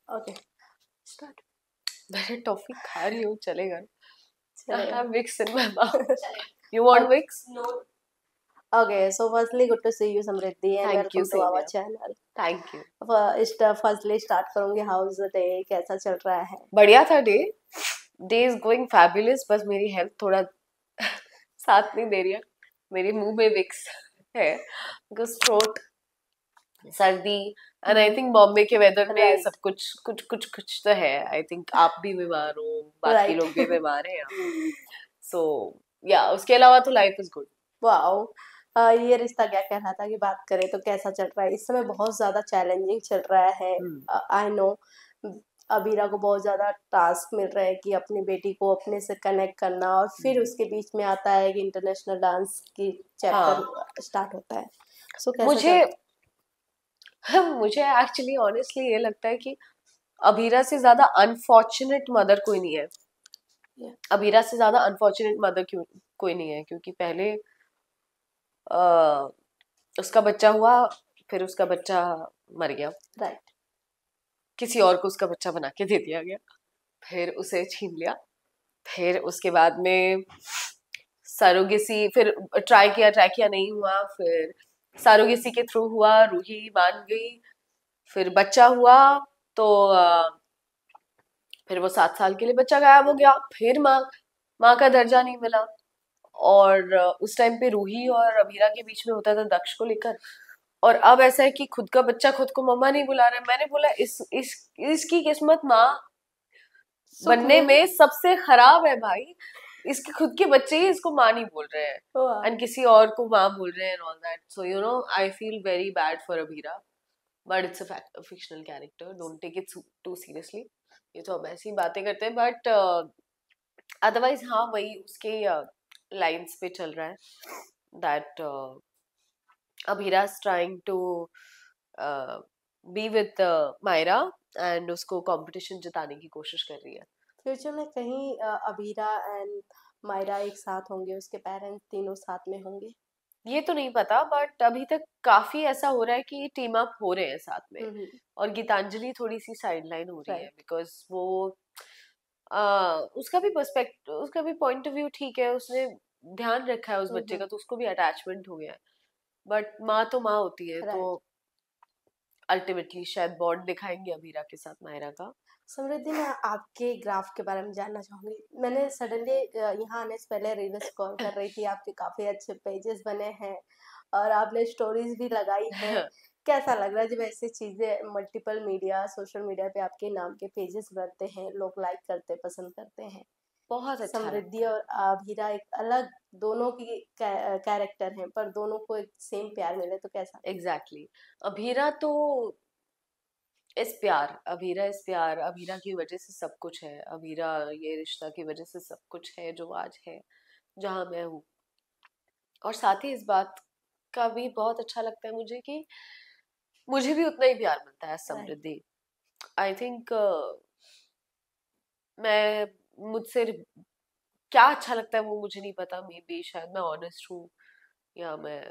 Okay start. मैं toffee खा रही हूँ, चलेगा? I चलेगा। have Vicks in my mouth. You want Vicks? No. Okay, so firstly, good to see you, Samriddhi, and Thank you, welcome to same our here. channel. Thank you. Firstly, start करूँगी, how's the day, कैसा चल रहा है? बढ़िया था day. Day is going fabulous, बस मेरी health थोड़ा साथ नहीं दे रही है। मेरे मुंह में विक्स है बिकॉज थ्रोट, सर्दी, एंड आई थिंक बॉम्बे के वेदर में Right. सब कुछ कुछ कुछ कुछ तो है। आई थिंक आप भी बीमार हो, बाकी Right. लोग भी बीमार हैं यहाँ। सो या उसके अलावा तो लाइफ इज गुड। वाओ, ये रिश्ता क्या कह रहा था कि बात करें तो कैसा चल रहा है? इस समय बहुत ज़्यादा चैलेंजिंग चल रहा है। आई नो अबीरा को बहुत ज़्यादा टास्क मिल रहे हैं कि अपनी बेटी को अपने से कनेक्ट करना, और फिर उसके बीच में आता है कि इंटरनेशनल डांस की चैप्टर स्टार्ट होता है। सो कैसा मुझे एक्चुअली ऑनेस्टली ये लगता है कि अबीरा से ज्यादा अनफॉर्चुनेट मदर कोई नहीं है। अबीरा से ज्यादा अनफॉर्चुनेट मदर कोई नहीं है, क्योंकि पहले उसका बच्चा हुआ, फिर उसका बच्चा मर गया। राइट। किसी और को उसका बच्चा बना के दे दिया गया, फिर उसे छीन लिया, फिर उसके बाद में सरोगेसी, फिर ट्राई किया नहीं हुआ, फिर सरोगेसी के थ्रू हुआ, रूही मान गई, फिर बच्चा हुआ तो फिर वो 7 साल के लिए बच्चा गायब हो गया, फिर माँ का दर्जा नहीं मिला। और उस टाइम पे रूही और अबीरा के बीच में होता था दक्ष को लेकर, और अब ऐसा है कि खुद का बच्चा खुद को मम्मा नहीं बुला रहा है। मैंने बोला इसकी किस्मत माँ बनने में सबसे खराब है भाई। इसके खुद के बच्चे ही इसको माँ नहीं बोल रहे हैं एंड किसी और को माँ बोल रहे हैं and all that. So you know I feel very bad for Abira, but it's a fictional character, don't take it too seriously. ये तो हम ऐसी बातें करते हैं, बट अदरवाइज हाँ वही उसके लाइंस पे चल रहा है that Abira is trying to be with Myra and उसको कंपटीशन जिताने की कोशिश कर रही है। फ्यूचर में कहीं अबीरा एंड मायरा एक साथ होंगे, उसके पेरेंट्स तीनों साथ में होंगे? ये तो नहीं पता, बट अभी तक काफी ऐसा हो रहा है कि टीम अप हो रहे हैं साथ में, और गीतांजलि थोड़ी सी साइडलाइन हो रही है बिकॉज वो उसका भी पर्सपेक्टिव, उसका भी पॉइंट ऑफ व्यू ठीक है, उसने ध्यान रखा है उस बच्चे का, तो उसको भी अटैचमेंट हो गया है। बट माँ तो माँ होती है, तो अल्टीमेटली शायद बॉन्ड दिखाएंगे अबीरा के साथ मायरा का। समृद्धि, मैं आपके ग्राफ के बारे में जानना चाहूंगी। मैंने सडनली यहाँ आने से पहले रील स्क्रॉल कर रही थी, आपके काफी अच्छे पेजेस बने हैं और आपने स्टोरीज भी लगाई हैं। कैसा लग रहा है जब ऐसी चीजें मल्टीपल मीडिया, सोशल मीडिया पे आपके नाम के पेजेस बनते हैं, लोग लाइक करते, पसंद करते हैं? बहुत अच्छा समृद्धि और अबीरा एक अलग, दोनों की कैरेक्टर हैं, पर दोनों को एक सेम प्यार मिले तो कैसा? एग्जैक्टली अबीरा तो इस प्यार, अबीरा इस प्यार, अबीरा की वजह से सब कुछ है, अबीरा ये रिश्ता की वजह से सब कुछ है जो आज है जहाँ मैं हूँ। और साथ ही इस बात का भी बहुत अच्छा लगता है मुझे कि मुझे भी उतना ही प्यार मिलता है समृद्धि। आई थिंक मैं मुझसे क्या अच्छा लगता है वो मुझे नहीं पता, मे बी शायद मैं ऑनेस्ट हूँ या मैं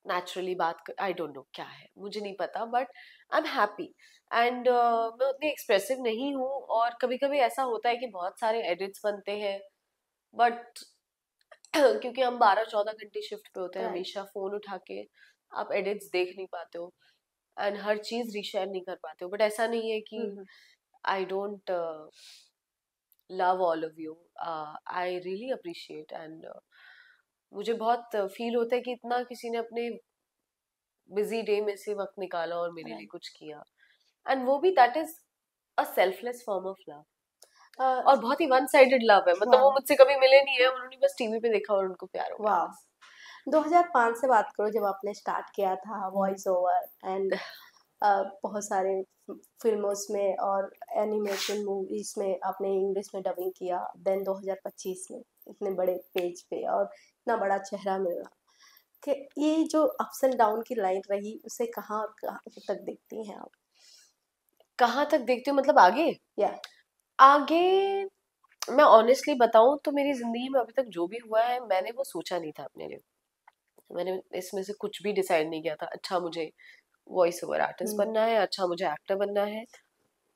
नेचुरली आई डोंट नो क्या है, मुझे नहीं पता, but I am happy and मैं उतनी एक्सप्रेसिव नहीं हूँ। और कभी कभी ऐसा होता है कि बहुत सारे एडिट्स बनते हैं, बट क्योंकि हम 12-14 घंटे शिफ्ट पे होते हैं, हमेशा फोन उठा के आप एडिट्स देख नहीं पाते हो एंड हर चीज रीशेयर नहीं कर पाते हो। बट ऐसा नहीं है कि I don't love all of you, I really appreciate and मुझे बहुत फील होता है कि इतना किसी ने अपने बिजी डे में से वक्त निकाला और मेरे लिए कुछ किया, एंड वो भी that is a selfless form of love. और बहुत ही वन साइडेड लव है, मतलब वो मुझसे कभी मिले नहीं है, उन्होंने बस टीवी पे देखा और उनको प्यार हो गया बस। 2005 से बात करो, जब आपने स्टार्ट किया था वॉइस ओवर एंड बहुत सारे फिल्मों में और एनिमेशन मूवीज में आपने इंग्लिश में डबिंग किया। देन 2025 में इतने बड़े पेज पे और इतना बड़ा चेहरा मिलना, कि ये जो अप्स एंड डाउन की लाइन रही, उसे कहाँ तक देखती हैं आप? कहाँ तक देखती हूँ मतलब आगे? आगे मैं ऑनेस्टली बताऊं तो मेरी जिंदगी में अभी तक जो भी हुआ है मैंने वो सोचा नहीं था अपने लिए। मैंने इसमें से कुछ भी डिसाइड नहीं किया था। अच्छा मुझे वॉइस ओवर आर्टिस्ट हम्म। बनना है, अच्छा मुझे एक्टर बनना है।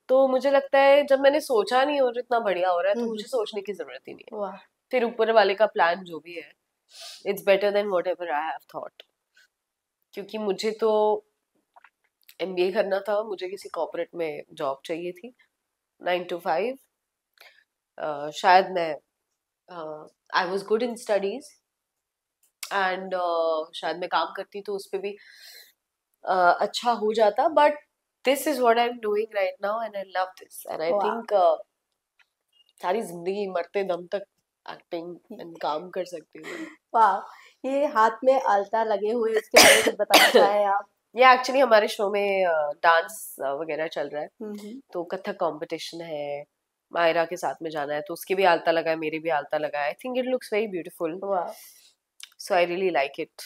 तो मुझे लगता है जब मैंने सोचा नहीं और इतना बढ़िया हो रहा है तो हम्म। मुझे सोचने की जरूरत ही नहीं है। वाह। फिर ऊपर वाले का प्लान जो भी है, it's better than what ever I have thought. क्योंकि मुझे तो एमबीए करना था, मुझे किसी कॉर्पोरेट में जॉब चाहिए थी 9 to 5। शायद मैं I was good in studies and शायद मैं काम करती तो उस पर भी अच्छा हो जाता। But this is what I am doing right now and I love this and I वाह। थिंक सारी जिंदगी मरते दम तक एक्टिंग एंड काम कर सकती हूँ। वाह, ये हाथ में आल्ता लगे हुए, इसके बारे में कुछ बताना चाहें आप? ये एक्चुअली हमारे शो में डांस वगैरह चल रहा है, हम्म। तो कथक कंपटीशन है, मायरा के साथ में जाना है, तो उसके भी आलता लगा है, मेरे भी आलता लगा है। I think it looks very beautiful, वाह। सो आई रियली लाइक इट।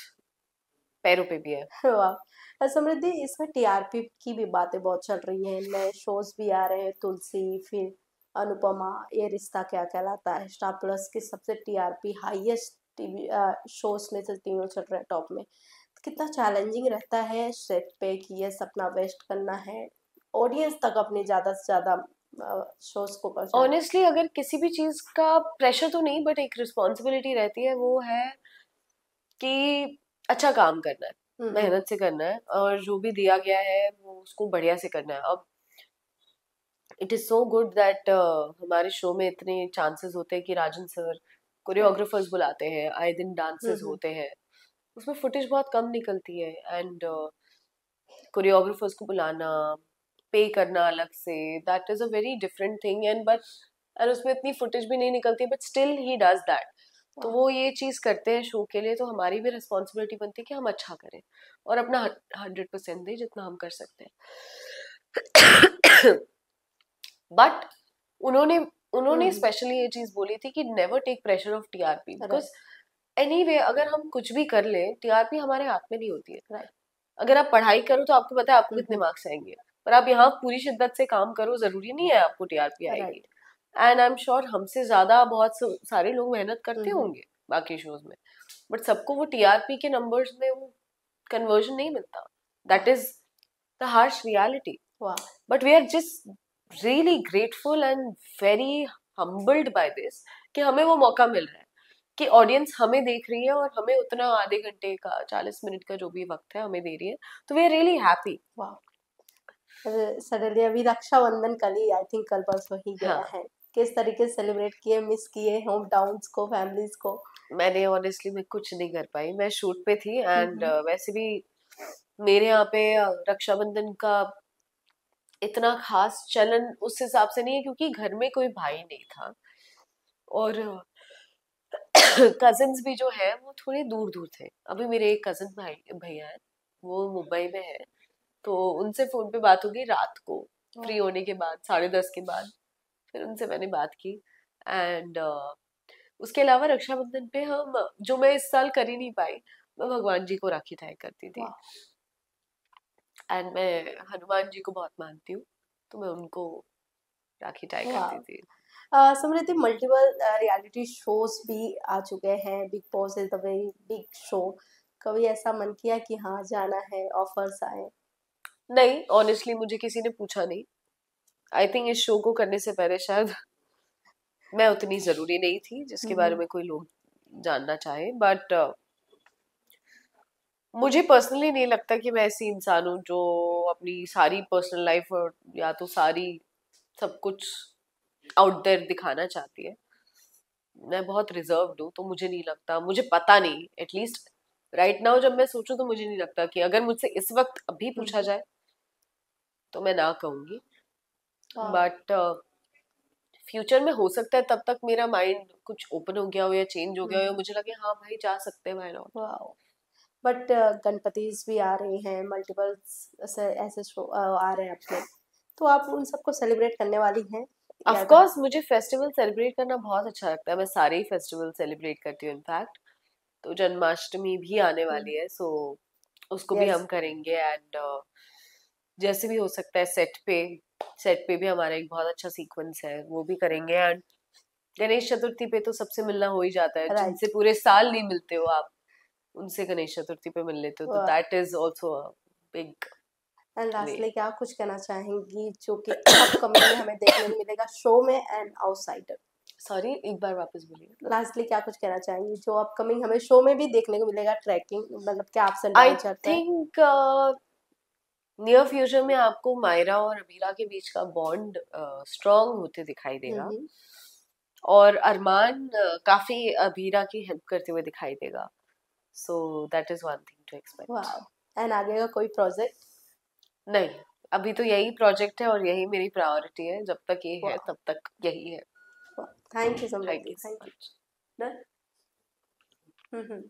पैरों पे भी है। वाह। समृद्धि, इसमें टीआरपी की भी बातें बहुत चल रही हैं, नए शोज भी आ रहे हैं, तुलसी, फिर अनुपमा, ये रिश्ता क्या कहलाता है, स्टार प्लस के सबसे टीआरपी हाईएस्ट टीवी शोज में से तीनों चल रहे हैं टॉप में। कितना चैलेंजिंग रहता है सेट पे कि ये सपना वेस्ट करना है, ऑडियंस तक अपने ज्यादा से ज्यादा शोज को पहुंचाना। ऑनेस्टली अगर किसी भी चीज का प्रेशर तो नहीं, बट एक रिस्पॉन्सिबिलिटी रहती है, वो है कि अच्छा काम करना है, हम्म। मेहनत से करना है, और जो भी दिया गया है वो उसको बढ़िया से करना है। अब it is so good that हमारे शो में इतने चांसेस होते हैं कि राजन सर कोरियोग्राफर्स बुलाते हैं, आए दिन डांसेस हम्म। होते हैं। उसमें फुटेज बहुत कम निकलती है एंड कोरियोग्राफर्स को बुलाना, पे करना अलग से, that is a very different thing. And उसमें इतनी फुटेज भी नहीं निकलती, but still he does that. तो वो ये चीज करते हैं शो के लिए, तो हमारी भी रिस्पॉन्सिबिलिटी बनती है कि हम अच्छा करें और अपना 100% दें जितना हम कर सकते हैं। बट उन्होंने उन्होंने हम्म। स्पेशली ये चीज बोली थी कि never take pressure of TRP, right. Because anyway अगर हम कुछ भी कर ले, टीआरपी हमारे हाथ में नहीं होती है। राइट। अगर आप पढ़ाई करो तो आपको पता है आपको कितने मार्क्स आएंगे, पर आप यहाँ पूरी शिद्दत से काम करो, जरूरी नहीं है आपको टीआरपी आएगी। Right. And I am sure हमसे ज्यादा बहुत सारे लोग मेहनत करते हम्म। होंगे बाकी शोज में, बट सबको वो टीआरपी के नंबर्स में वो कन्वर्जन नहीं मिलता। That is the harsh reality. वाह। But we are just really grateful and very humbled by this कि हमें वो मौका मिल रहा है कि ऑडियंस हमें देख रही है और हमें उतना आधे घंटे का 40 मिनट का जो भी वक्त है हमें दे रही है, तो वी आर रियली हैप्पी। वाह। सडनली अभी रक्षाबंधन कल ही, आई थिंक कल परसों ही गया हाँ, है, किस तरीके से सेलिब्रेट किए, मिस किए होम टाउन्स को, फैमिलीज को? मैंने ऑनेस्टली मैं कुछ नहीं कर पाई, मैं शूट पे थी एंड हम्म। वैसे भी मेरे यहाँ पे रक्षाबंधन का इतना खास चलन उस हिसाब से नहीं है, क्योंकि घर में कोई भाई नहीं था और कजिन्स भी जो है वो थोड़े दूर दूर थे। अभी मेरे एक कजिन भाई भैया है, वो मुंबई में है, तो उनसे फोन पे बात होगी रात को, फ्री होने के बाद 10:30 के बाद। फिर उनसे मैंने बात की एंड उसके अलावा रक्षाबंधन पे हम, जो मैं इस साल कर ही नहीं पाई, मैं भगवान जी को राखी टाई करती थी। वाह। एंड मैं हनुमान जी को बहुत मानती हूँ, तो मैं उनको राखी टाई करती वाह। थी। समृद्धि, मल्टीपल रियलिटी शोज भी आ चुके हैं, big boss is the very big show, कभी ऐसा मन किया कि हाँ जाना है, ऑफर्स आए? नहीं, ऑनेस्टली मुझे किसी ने पूछा नहीं। आई थिंक इस शो को करने से पहले शायद मैं उतनी जरूरी नहीं थी जिसके बारे हम्म। में कोई लोग जानना चाहे, बट मुझे पर्सनली नहीं लगता कि मैं ऐसी इंसान हूँ जो अपनी सारी पर्सनल लाइफ और या तो सारी सब कुछ आउट देयर दिखाना चाहती है। मैं बहुत रिजर्व्ड हूँ, तो मुझे नहीं लगता, मुझे पता नहीं, एटलीस्ट राइट नाउ जब मैं सोचूं तो मुझे नहीं लगता कि अगर मुझसे इस वक्त अभी पूछा जाए तो मैं ना कहूंगी। वाह। बट फ्यूचर में हो सकता है तब तक मेरा माइंड कुछ ओपन हो गया हो या चेंज हो गया हो या मुझे लगे हाँ भाई जा सकते हैं, व्हाई नॉट। वाह। बट गणपतिज भी आ रही हैं, मल्टीपल ऐसे शो आ रहे हैं अपने, तो आप उन सबको सेलिब्रेट करने वाली हैं ऑफ या कोर्स मुझे फेस्टिवल सेलिब्रेट करना बहुत अच्छा लगता है, मैं सारे ही फेस्टिवल सेलिब्रेट करती हूँ इनफैक्ट। तो जन्माष्टमी भी आने वाली है, सो उसको भी यस। हम करेंगे एंड जैसे भी हो सकता है सेट पे भी हमारा एक बहुत अच्छा सीक्वेंस है, वो भी करेंगे। एंड गणेश चतुर्थी पे तो सबसे मिलना हो ही जाता है, जिनसे राइट। पूरे साल नहीं मिलते हो आप, उनसे गणेश चतुर्थी पे मिल लेते हो, तो वाह। That is also big and जी। लास्टली क्या कुछ कहना चाहेंगी जो कि अपकमिंग में हमें देखने को मिलेगा शो में एंड आउटसाइडर? सॉरी, एक बार वापस बोलिए। लास्टली क्या कुछ कहना चाहेंगी जो अपकमिंग हमें शो में भी देखने को मिलेगा, ट्रैकिंग मतलब क्या अप्स एंड आई डाउन चलता है? थिंक नियर फ्यूचर में आपको मायरा और अमीरा के बीच का बॉन्ड स्ट्रांग होते दिखाई देगा, हम्म। और अरमान काफी अमीरा की हेल्प करते हुए दिखाई देगा। So that is one thing to expect. वाह। एंड आगे का कोई प्रोजेक्ट? नहीं, अभी तो यही प्रोजेक्ट है और यही मेरी प्रायोरिटी है। जब तक ये है वाह। तब तक यही है। Thank you thank Samriddhi, you so thank you. Much. Done.